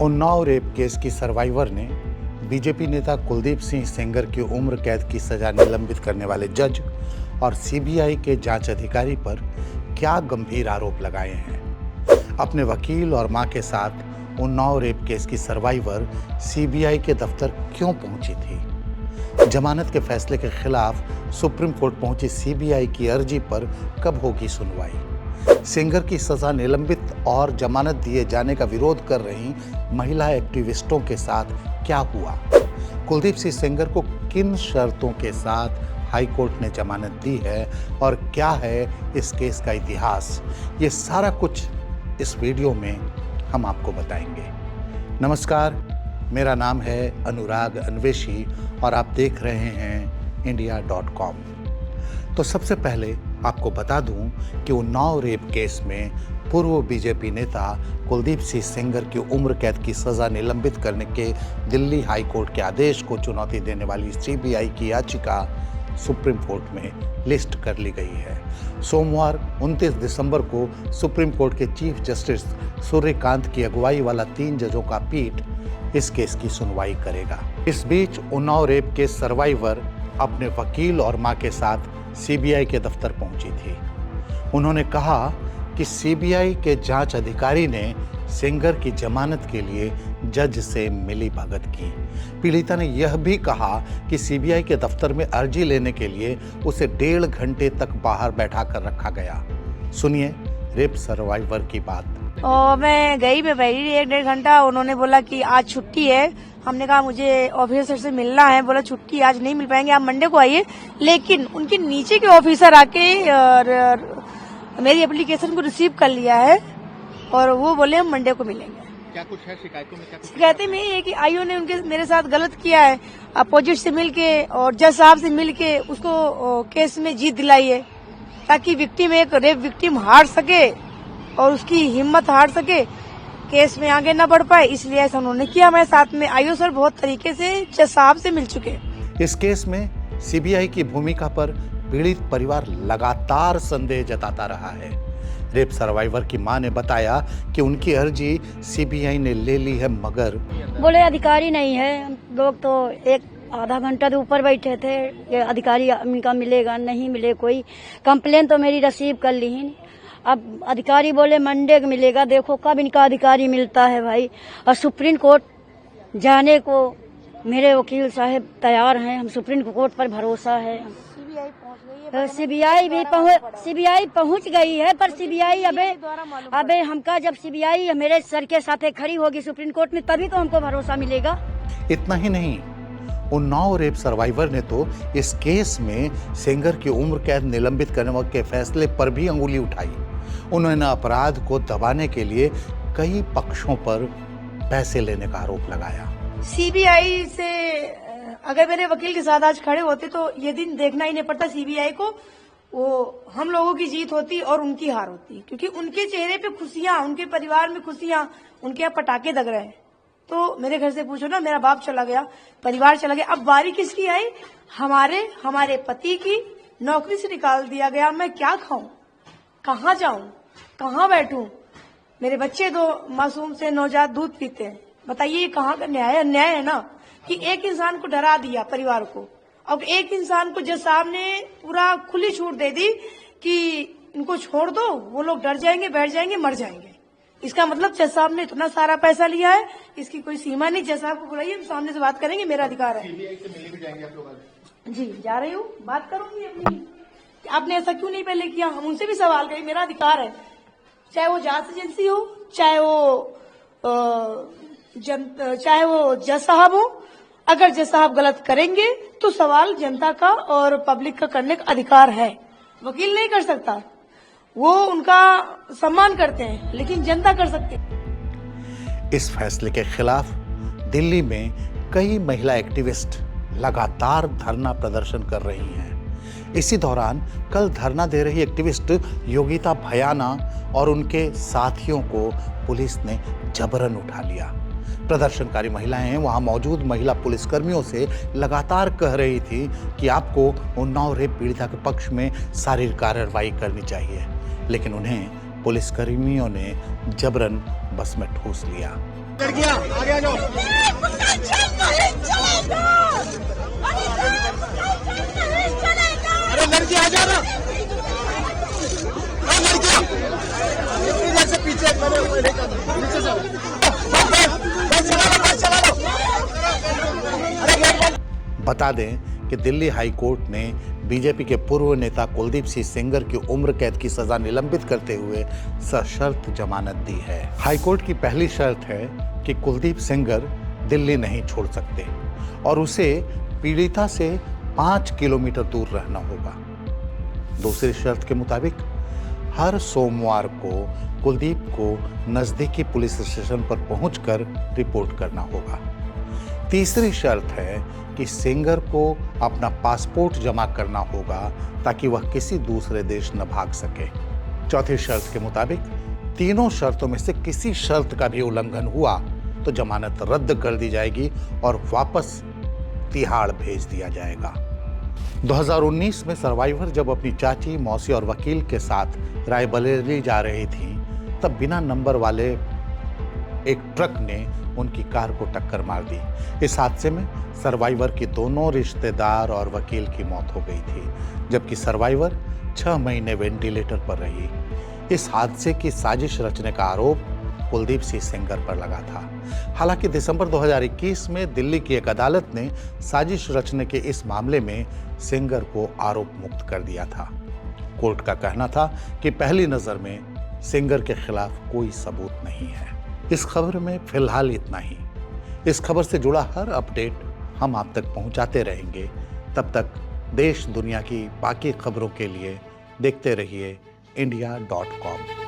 Unnao rape case की survivor ने BJP नेता कुलदीप सिंह सेंगर की उम्र कैद की सजा निलंबित करने वाले जज और सीबीआई के जांच अधिकारी पर क्या गंभीर आरोप लगाए हैं। अपने वकील और मां के साथ उन्नाव रेप केस की सर्वाइवर सीबीआई के दफ्तर क्यों पहुंची थी? जमानत के फैसले के खिलाफ सुप्रीम कोर्ट पहुंची सीबीआई की अर्जी पर कब होगी सुनवाई? सेंगर की सजा निलंबित और जमानत दिए जाने का विरोध कर रही महिला एक्टिविस्टों के साथ क्या हुआ? कुलदीप सिंह सेंगर को किन शर्तों के साथ हाई कोर्ट ने जमानत दी है और क्या है इस केस का इतिहास? ये सारा कुछ इस वीडियो में हम आपको बताएंगे। नमस्कार, मेरा नाम है अनुराग अन्वेशी और आप देख रहे हैं India.com। तो सबसे पहले आपको बता दूं कि उन्नाव रेप केस में पूर्व बीजेपी नेता कुलदीप सिंह सेंगर की उम्र कैद की सजा निलंबित करने के दिल्ली हाई कोर्ट के आदेश को चुनौती देने वाली सीबीआई की याचिका सुप्रीम कोर्ट में लिस्ट कर ली गई है। सोमवार 29 दिसंबर को सुप्रीम कोर्ट के चीफ जस्टिस सूर्यकांत की अगुवाई वाला 3 जजों का पीठ इस केस की सुनवाई करेगा। इस बीच उन्नाव रेप केस सर्वाइवर अपने वकील और मां के साथ सीबीआई के दफ्तर पहुंची थी। उन्होंने कहा कि सीबीआई के जांच अधिकारी ने सेंगर की जमानत के लिए जज से मिली भगत की। पीड़िता ने यह भी कहा कि सीबीआई के दफ्तर में अर्जी लेने के लिए उसे 1.5 घंटे तक बाहर बैठा कर रखा गया। सुनिए रेप सर्वाइवर की बात। और मैं बैठी 1-1.5 घंटा। उन्होंने बोला कि आज छुट्टी है। हमने कहा मुझे ऑफिसर से मिलना है। बोला छुट्टी आज नहीं मिल पाएंगे, आप मंडे को आइए। लेकिन उनके नीचे के ऑफिसर आके और मेरी एप्लीकेशन को रिसीव कर लिया है और वो बोले हम मंडे को मिलेंगे। क्या कुछ है शिकायतों में? क्या शिकायतें में ये है कि आईओ ने उनके मेरे साथ गलत किया है। अपोजिट से मिलके और जज साहब से मिलके उसको केस में जीत दिलाई है ताकि विक्टिम, एक रेप विक्टिम हार सके और उसकी हिम्मत हार सके, केस में आगे न बढ़ पाए, इसलिए ऐसा उन्होंने किया। मैं साथ में आईओ सर बहुत तरीके से जज साहब से मिल चुके। इस केस में सीबीआई की भूमिका पर पीड़ित परिवार लगातार संदेह जताता रहा है। रेप सर्वाइवर की मां ने बताया कि उनकी अर्जी सीबीआई ने ले ली है, मगर बोले अधिकारी नहीं है। हम लोग तो एक आधा घंटा के ऊपर बैठे थे, ये अधिकारी इनका मिलेगा नहीं मिले। कोई कंप्लेन तो मेरी रिसीव कर ली ही। अब अधिकारी बोले मंडे को मिलेगा। देखो कब इनका अधिकारी मिलता है भाई। और सुप्रीम कोर्ट जाने को मेरे वकील साहब तैयार हैं। हम सुप्रीम कोर्ट पर भरोसा है। सीबीआई पहुंच गई है, पर सीबीआई अबे हमका जब सीबीआई मेरे सर के साथ खड़ी होगी सुप्रीम कोर्ट में तभी तो हमको भरोसा मिलेगा। इतना ही नहीं, उन्नाव रेप सर्वाइवर ने तो इस केस में सेंगर की उम्र कैद निलंबित करने के फैसले पर भी अंगुली उठाई। उन्होंने अपराध को दबाने के लिए कई पक्षों पर पैसे लेने का आरोप लगाया। सीबीआई से अगर मेरे वकील के साथ आज खड़े होते तो ये दिन देखना ही नहीं पड़ता सीबीआई को। वो हम लोगों की जीत होती और उनकी हार होती, क्योंकि उनके चेहरे पे खुशियां, उनके परिवार में खुशियां, उनके यहाँ पटाखे दग रहे हैं। तो मेरे घर से पूछो ना, मेरा बाप चला गया, परिवार चला गया, अब बारी किसकी आई? हमारे पति की नौकरी से निकाल दिया गया। मैं क्या खाऊं, कहाँ जाऊं, कहाँ बैठूं? मेरे बच्चे दो मासूम से नवजात दूध पीते हैं। बताइए ये कहाँ का न्याय है? अन्याय है ना कि एक इंसान को डरा दिया परिवार को। अब एक इंसान को जज साहब ने पूरा खुली छूट दे दी कि इनको छोड़ दो, वो लोग डर जाएंगे, बैठ जाएंगे, मर जाएंगे। इसका मतलब जज साहब ने इतना सारा पैसा लिया है, इसकी कोई सीमा नहीं। जज साहब को बुलाइए, हम सामने से बात करेंगे, मेरा अधिकार है। सीबीआई से मिलने भी जाएंगे आप लोग? जी जा रही हूँ, बात करूंगी अपनी। आपने ऐसा क्यों नहीं पहले किया? हम उनसे भी सवाल करें, मेरा अधिकार है। चाहे वो जांच एजेंसी हो, चाहे वो जज साहब हो। अगर जज साहब गलत करेंगे तो सवाल जनता का और पब्लिक का करने का अधिकार है, वकील नहीं कर सकता। वो उनका सम्मान करते हैं, लेकिन जनता कर सकती है। इस फैसले के खिलाफ दिल्ली में कई महिला एक्टिविस्ट लगातार धरना प्रदर्शन कर रही हैं। इसी दौरान कल धरना दे रही एक्टिविस्ट योगिता भयाना और उनके साथियों को पुलिस ने जबरन उठा लिया। प्रदर्शनकारी महिलाएं वहां मौजूद महिला पुलिसकर्मियों से लगातार कह रही थी कि आपको उन्नाव रेप पीड़िता के पक्ष में शारीरिक कार्रवाई करनी चाहिए, लेकिन उन्हें पुलिसकर्मियों ने जबरन बस में ठूस लिया। लड़कियां आगे आ जाओ। अरे लड़की आ जाओ ना। लड़कियां इधर से पीछे पीछे जाओ। बता दें कि दिल्ली हाई कोर्ट ने बीजेपी के पूर्व नेता कुलदीप सिंह सेंगर की उम्र कैद की सजा निलंबित करते हुए सशर्त जमानत दी है। हाई कोर्ट की पहली शर्त है कि कुलदीप सेंगर दिल्ली नहीं छोड़ सकते और उसे पीड़िता से 5 किलोमीटर दूर रहना होगा। दूसरी शर्त के मुताबिक हर सोमवार को कुलदीप को नजदीकी पुलिस स्टेशन पर पहुंचकर रिपोर्ट करना होगा। तीसरी शर्त है कि सेंगर को अपना पासपोर्ट जमा करना होगा ताकि वह किसी दूसरे देश न भाग सके। चौथी शर्त के मुताबिक तीनों शर्तों में से किसी शर्त का भी उल्लंघन हुआ तो जमानत रद्द कर दी जाएगी और वापस तिहाड़ भेज दिया जाएगा। 2019 में सर्वाइवर जब अपनी चाची, मौसी और वकील के साथ रायबरेली जा रही थी तब बिना नंबर वाले एक ट्रक ने उनकी कार को टक्कर मार दी। इस हादसे में सर्वाइवर की दोनों रिश्तेदार और वकील की मौत हो गई थी, जबकि सर्वाइवर 6 महीने वेंटिलेटर पर रही। इस हादसे की साजिश रचने का आरोप कुलदीप सिंह सेंगर पर लगा था। हालांकि दिसंबर 2021 में दिल्ली की एक अदालत ने साजिश रचने के इस मामले में सेंगर को आरोप मुक्त कर दिया था। कोर्ट का कहना था कि पहली नजर में सेंगर के खिलाफ कोई सबूत नहीं है। इस खबर में फिलहाल इतना ही। इस खबर से जुड़ा हर अपडेट हम आप तक पहुंचाते रहेंगे। तब तक देश दुनिया की बाकी खबरों के लिए देखते रहिए India.com।